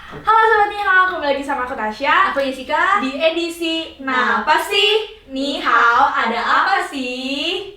Halo Sobat Nihao, kembali lagi sama aku Tasya. Aku Jessica. Di edisi Nah apa sih? Nihao, ada apa sih?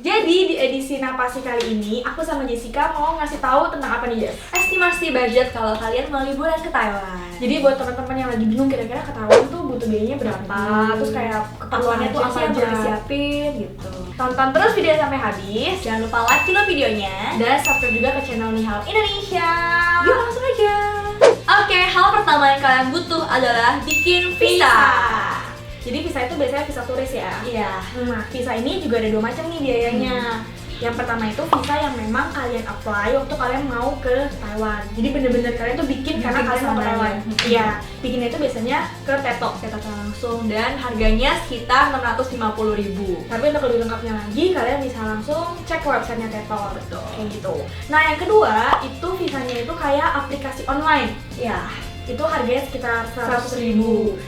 Jadi di edisi Napasi kali ini, aku sama Jessica mau ngasih tahu tentang apa nih, Jess? Estimasi budget kalau kalian mau liburan ke Taiwan. Jadi buat teman-teman yang lagi bingung kira-kira ke Taiwan tuh butuh biayanya berapa, terus kayak keperluannya tuh apa sih yang aja perlu disiapin gitu. Tonton terus video sampai habis. Jangan lupa like dulu videonya. Dan subscribe juga ke channel Nihao Indonesia. Yuk langsung aja. Oke, hal pertama yang kalian butuh adalah bikin visa. Jadi visa itu biasanya visa turis ya. Iya. Nah, visa ini juga ada dua macam nih biayanya. Yang pertama itu visa yang memang kalian apply waktu kalian mau ke Taiwan. Jadi bener-bener kalian tuh bikin karena kalian mau ke Taiwan. Iya, bikinnya itu biasanya ke Tetok langsung dan harganya sekitar 650.000. Tapi untuk lebih lengkapnya lagi, kalian bisa langsung cek websitenya Tetok. Betul. Kayak gitu. Nah, yang kedua itu visanya itu kayak aplikasi online. Ya. Itu harganya sekitar 100.000.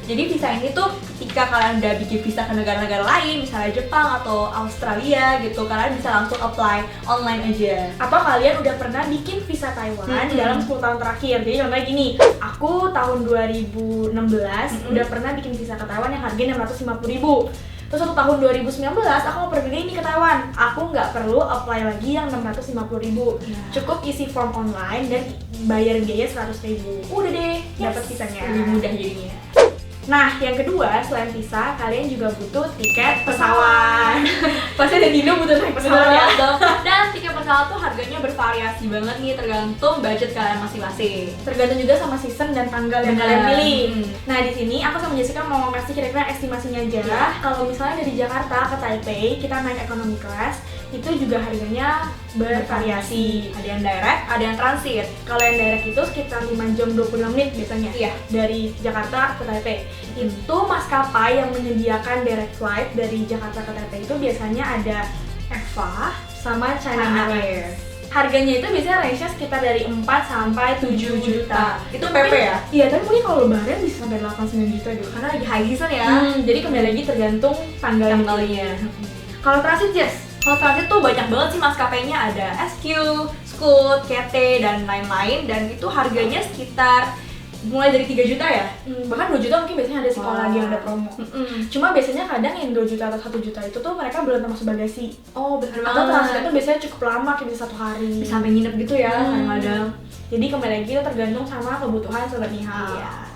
Jadi visa ini tuh ketika kalian udah bikin visa ke negara-negara lain, misalnya Jepang atau Australia gitu, kalian bisa langsung apply online aja. Atau kalian udah pernah bikin visa Taiwan dalam 10 tahun terakhir. Jadi contohnya gini, aku tahun 2016 udah pernah bikin visa ke Taiwan yang harganya 650.000. Terus waktu tahun 2019 aku mau pergi nih ke Taiwan. Aku nggak perlu apply lagi yang 650.000. Cukup isi form online dan bayar biaya 100.000. Udah deh, dapat visanya. Lebih mudah jadinya. Nah, yang kedua, selain visa, kalian juga butuh tiket pesawat. Pasti ada Dino butuh naik pesawat ya. Dan tiket pesawat tuh harganya bervariasi banget nih, tergantung budget kalian masing-masing. Tergantung juga sama season dan tanggal yang kalian pilih. Nah, di sini aku sama Jessica mau ngasih kira-kira estimasinya aja. Kalau misalnya dari Jakarta ke Taipei, kita naik economy class, itu juga harganya bervariasi. Ada yang direct, ada yang transit. Kalau yang direct itu sekitar 5 jam 25 menit biasanya. Iya. Dari Jakarta ke Taipei. Itu maskapai yang menyediakan direct flight dari Jakarta ke Taipei itu biasanya ada EVA sama China Airlines. Harganya itu biasanya range-nya sekitar dari 4 sampai 7 juta. Itu PP ya? Iya, tapi mungkin kalau lebaran bisa sampai 8-9 juta dulu. Karena lagi high season ya. Jadi kembali lagi tergantung tanggalnya. Kalau transit, Jess? Kalau transit tuh banyak banget sih maskapainya, ada SQ, Scoot, KT, dan lain-lain. Dan itu harganya sekitar mulai dari 3 juta ya? Bahkan 2 juta mungkin biasanya ada sih kalau lagi ada promo. Cuma biasanya kadang yang 2 juta atau 1 juta itu tuh mereka belum termasuk bagasi. Oh bener Atau banget. transit itu biasanya cukup lama, kayak bisa 1 hari. Bisa sampai nginep gitu ya kadang-kadang. Jadi kembali lagi itu tergantung sama kebutuhan Sobat Nihao. Iya.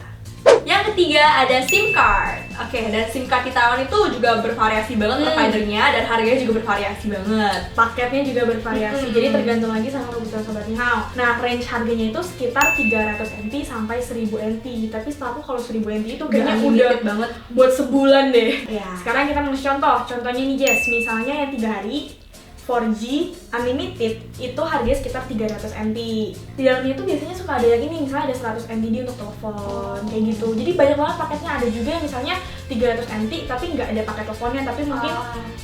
Yang ketiga ada SIM card. Oke, dan SIM card di Taiwan itu juga bervariasi banget providernya dan harganya juga bervariasi banget. Paketnya juga bervariasi, jadi tergantung lagi sama kebutuhan Sobat Nihao. Nah, range harganya itu sekitar 300 NT sampai 1000 NT. Tapi setelah aku kalau 1000 NT itu kayaknya udah banget buat sebulan deh. ya. Sekarang kita mau contoh. Contohnya nih Jess, misalnya yang 3 hari 4G unlimited itu harganya sekitar 300 NT. Di dalamnya itu biasanya suka ada yang ini, misalnya ada 100 NTD untuk telepon, kayak gitu. Jadi banyak banget paketnya, ada juga yang misalnya 300 NT tapi nggak ada paket teleponnya, tapi mungkin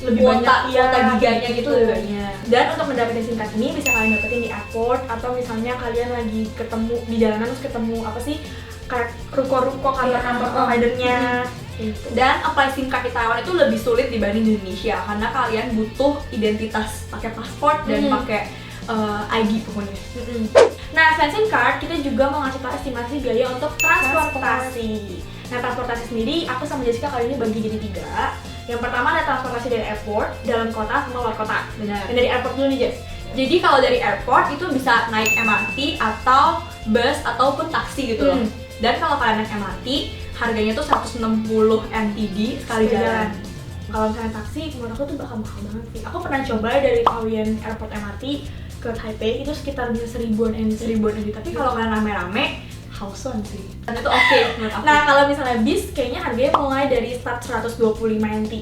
lebih banyak kuota giganya gitu lebih banyak. Dan untuk mendapatkan SIM card ini bisa kalian dapetin di airport atau misalnya kalian lagi ketemu di jalanan terus ketemu apa sih kayak ruko-ruko kantor-kantor providernya. Dan apply SIM card di Taiwan itu lebih sulit dibanding di Indonesia karena kalian butuh identitas, pakai paspor dan pakai ID pokoknya. Nah, selain SIM card, kita juga mau ngasih tahu estimasi biaya untuk transportasi. Nah, transportasi sendiri, aku sama Jessica kali ini bagi jadi 3. Yang pertama ada transportasi dari airport, dalam kota sama luar kota. Benar. Dan dari airport dulu nih, Jess. Jadi kalau dari airport itu bisa naik MRT atau bus ataupun taksi gitu loh. Dan kalau kalian naik MRT, harganya tuh 160 NTD sekali jalan. Kalau misalnya taksi, menurut aku tuh bakal mahal banget sih. Aku pernah coba dari Taoyuan Airport MRT ke Taipei, itu sekitar bisa 1000-an NT. Tapi kalau kalian rame-rame, hausan sih. Dan itu oke menurut aku. Nah, kalau misalnya bis, kayaknya harganya mulai dari start 125 NT.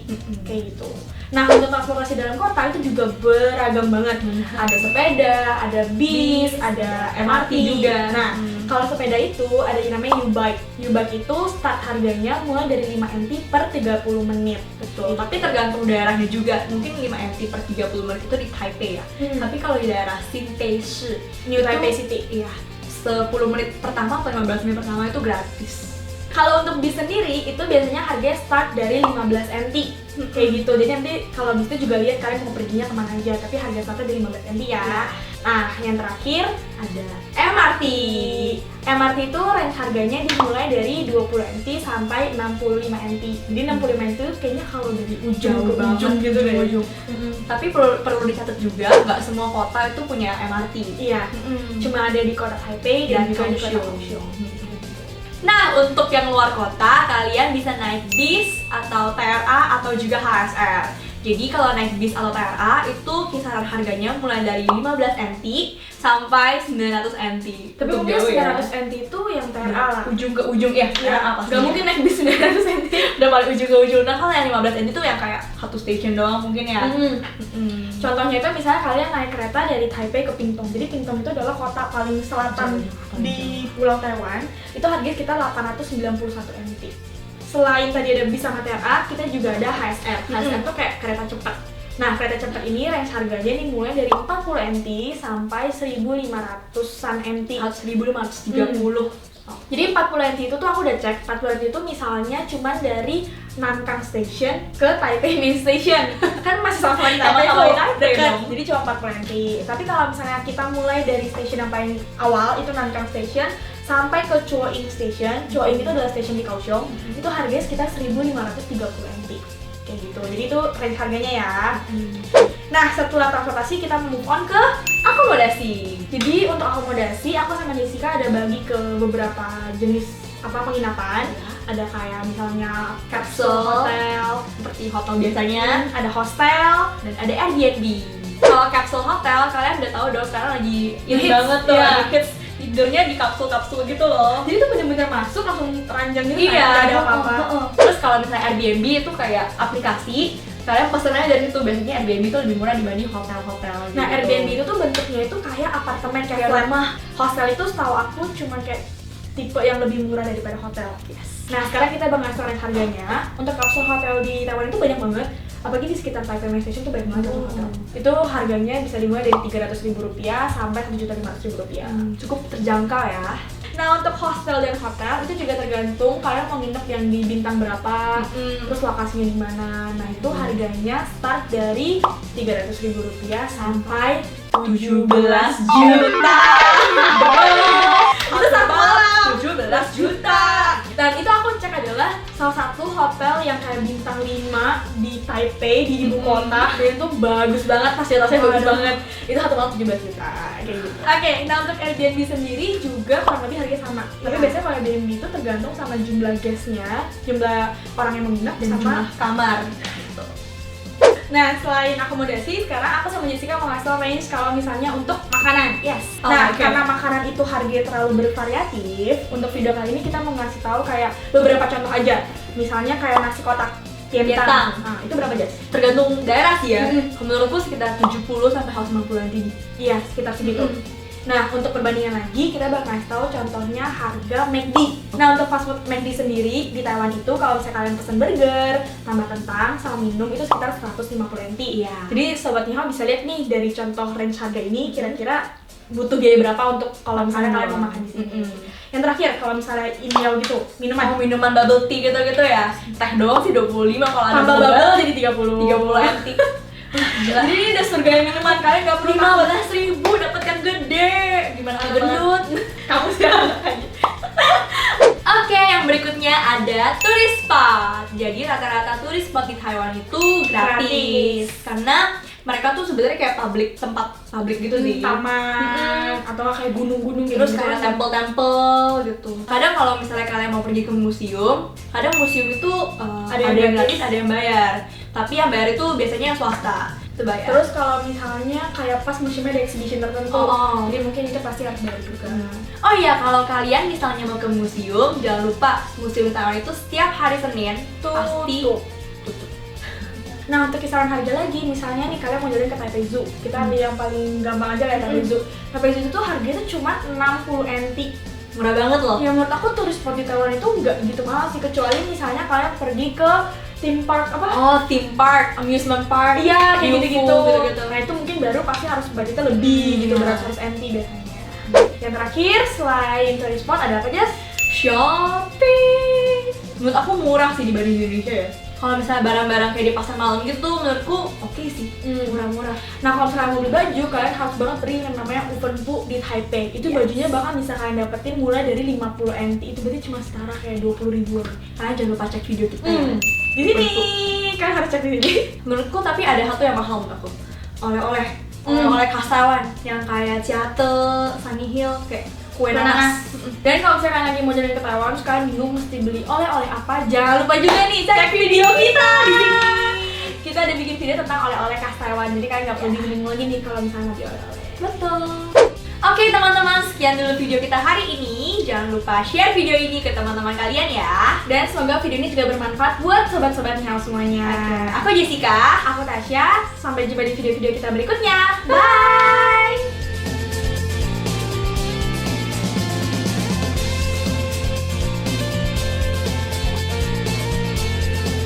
Kayak gitu. Nah, untuk transportasi dalam kota itu juga beragam banget. Ada sepeda, ada bis, ada MRT juga. Nah, kalau sepeda itu ada yang namanya U-Bike. U-Bike itu start harganya mulai dari 5 NT per 30 menit. Betul. Tapi tergantung daerahnya juga. Mungkin 5 NT per 30 menit itu di Taipei ya. Tapi kalau di daerah Xinpei-shi, New Taipei City. Iya, 10 menit pertama atau 15 menit pertama itu gratis. Kalau untuk bis sendiri itu biasanya harganya start dari 15 NT kayak gitu. Jadi nanti kalau bis itu juga lihat kalian mau perginya kemana aja, tapi harga startnya dari 15 NT ya. Nah, yang terakhir ada MRT. MRT itu range harganya dimulai dari 20 NT sampai 65 NT. Jadi 65 NT itu kayaknya kalau dari ujung ke ujung gitu deh. Tapi perlu dicatat juga, nggak semua kota itu punya MRT. Iya, cuma ada di kota Taipei dan juga di kota Kaohsiung. Nah, untuk yang luar kota, kalian bisa naik bis atau TRA atau juga HSR. Jadi kalau naik bis atau TRA itu kisaran harganya mulai dari 15 NT sampai 900 NT. Tapi mungkin 900 NT itu yang TRA lah. Ujung ke ujung ya. Iya, nggak mungkin naik bis 900 NT. Udah paling ujung ke ujung. Nah, kalau yang 15 NT itu yang kayak satu station doang mungkin ya. Contohnya itu misalnya kalian naik kereta dari Taipei ke Pingtung. Jadi Pingtung itu adalah kota paling selatan di Pulau Taiwan. Itu harganya sekitar 891 NT. Selain tadi ada bis sama TRA, kita juga ada HSR. HSR itu kayak kereta cepat. Nah, kereta cepat ini range harganya nih mulai dari 40 NT sampai 1.500-an NT. 1.530. Jadi 40 NT itu tuh aku udah cek, 40 NT itu misalnya cuman dari Nankang Station ke Taipei Main Station. Kan masih sama-sama di Taipei kok, dekat. Jadi cuma 40 NT. Tapi kalau misalnya kita mulai dari station yang paling awal, itu Nankang Station, sampai ke Chuoying Station. Chuoying itu adalah station di Kaohsiung. Itu harganya sekitar 1.530 NT. Kayak gitu. Jadi itu range harganya ya. Nah, setelah transportasi kita move on ke akomodasi. Jadi untuk akomodasi, aku sama Jessica ada bagi ke beberapa jenis penginapan. Ada kayak misalnya capsule hotel, seperti hotel biasanya, ada hostel, dan ada Airbnb. Kalau capsule hotel, kalian udah tahu dong sekarang lagi ini banget tuh, lagi hits tidurnya di kapsul-kapsul gitu loh. Jadi tuh bener-bener masuk langsung teranjang gitu, iya, kan? Ada apa-apa. Terus kalau misalnya Airbnb itu kayak aplikasi, kalian pesennya dari situ. Biasanya Airbnb itu lebih murah dibanding hotel-hotel gitu. Nah, Airbnb itu tuh bentuknya itu kayak apartemen, kayak rumah. Hostel itu setahu aku cuma kayak tipe yang lebih murah daripada hotel. Nah, sekarang kita bahas range harganya. Untuk kapsul hotel di Taiwan itu banyak banget. Apalagi di sekitar Taipei Main Station tuh banyak banget hotel. Itu harganya bisa dimulai dari Rp300.000 sampai Rp1.500.000. Cukup terjangkau ya. Nah, untuk hostel dan hotel itu juga tergantung kalian mau nginep yang di bintang berapa, terus lokasinya di mana. Nah, itu harganya start dari Rp300.000 sampai 17 juta. Itu satu malam. 17 juta. Dan itu aku cek adalah salah satu hotel yang kayak bintang 5 di Taipei, di ibu kota. Dan itu bagus banget, fasilitasnya bagus banget. Itu satu malam 17 juta kayak gitu. Oke, nah untuk Airbnb sendiri juga kurang lebih harganya sama. Tapi biasanya kalau Airbnb itu tergantung sama jumlah guest-nya, jumlah orang yang menginap dan sama jumlah kamar. Nah, selain akomodasi, sekarang aku sama Jessica mau ngasih tau range kalau misalnya untuk makanan. Yes. Nah, karena makanan itu harganya terlalu bervariatif, untuk video kali ini kita mau ngasih tahu kayak beberapa contoh aja. Misalnya kayak nasi kotak tientang. Nah, itu berapa, Jess? Tergantung daerah sih ya. Menurutku sekitar 70 sampai 150 NT. Iya, sekitar segitu. Nah, untuk perbandingan lagi, kita bakal ngasih tahu contohnya harga McD. Nah, untuk fast food McD sendiri di Taiwan itu kalau misalnya kalian pesen burger, tambah kentang, sama minum itu sekitar 150 NT. Iya. Jadi Sobat Nihao bisa lihat nih dari contoh range harga ini kira-kira butuh biaya berapa untuk kalau misalnya kalian mau makan di sini. Yang terakhir, kalau misalnya Inyo gitu, minuman bubble tea gitu-gitu ya. Teh doang sih 25, kalau ada tambah bubble jadi 30 NT. Jadi ini udah surga minuman, kalian gak perlu 15.000 dapat yang gede. Gimana gendut? Kamu siapa aja. Oke, yang berikutnya ada tourist spot. Jadi rata-rata tourist spot di Taiwan itu gratis. Karena mereka tuh sebenarnya kayak tempat publik gitu sih. Taman atau kayak gunung-gunung gitu. Terus kayak tempel-tempel gitu. Kadang kalau misalnya kalian mau pergi ke museum, kadang museum itu ada yang gratis, ada yang bayar. Tapi yang bayar itu biasanya yang swasta. Itu bayar. Terus kalau misalnya kayak pas museumnya ada exhibition tertentu, jadi mungkin itu pasti harus bayar juga. Oh iya, kalau kalian misalnya mau ke museum, jangan lupa museum Taiwan itu setiap hari Senin pasti tutup. Nah, untuk kisaran harga lagi, misalnya nih kalian mau jalan ke Taipei Zoo, kita ambil yang paling gampang aja lah, Taipei Zoo. Taipei Zoo itu harganya tuh cuma 60 NT. Murah banget loh. Ya menurut aku turis spot di Taiwan itu nggak gitu mahal sih, kecuali misalnya kalian pergi ke theme park apa? Oh, theme park, amusement park. Iya, kayak gitu-gitu. Gitu-gitu. Nah, itu mungkin baru pasti harus budgetnya lebih gitu, beratus NT biasanya. Yang terakhir, selain tourist spot ada apa, Jess? Shopping. Menurut aku murah sih dibanding Indonesia ya. Kalau misalnya barang-barang kayak di pasar malam gitu menurutku oke sih, murah-murah. Nah kalau misalnya mau beli baju, kalian harus banget beli yang namanya Ovenpu di Taipei. Itu bajunya bahkan bisa kalian dapetin mulai dari 50 NT. Itu berarti cuma setara kayak 20 ribuan. Kalian jangan lupa cek video kita. Di sini kalian harus cek di sini. Menurutku tapi ada satu yang mahal menurut aku. Oleh-oleh khas Taiwan yang kayak Ciate, Sunny Hill, kayak kue nanas. Dan kalau misalnya kalian lagi mau jalan ke Taiwan, terus kalian bingung mesti beli oleh-oleh apa, jangan lupa juga nih cek video kita di sini. Kita ada bikin video tentang oleh-oleh khas Taiwan, jadi kalian nggak perlu bingung lagi nih kalau misalnya mau beli oleh-oleh. Betul. Oke teman-teman, sekian dulu video kita hari ini. Jangan lupa share video ini ke teman-teman kalian ya. Dan semoga video ini juga bermanfaat buat sobat-sobat Nyal semuanya. Aku Jessica. Aku Tasya. Sampai jumpa di video-video kita berikutnya. Bye.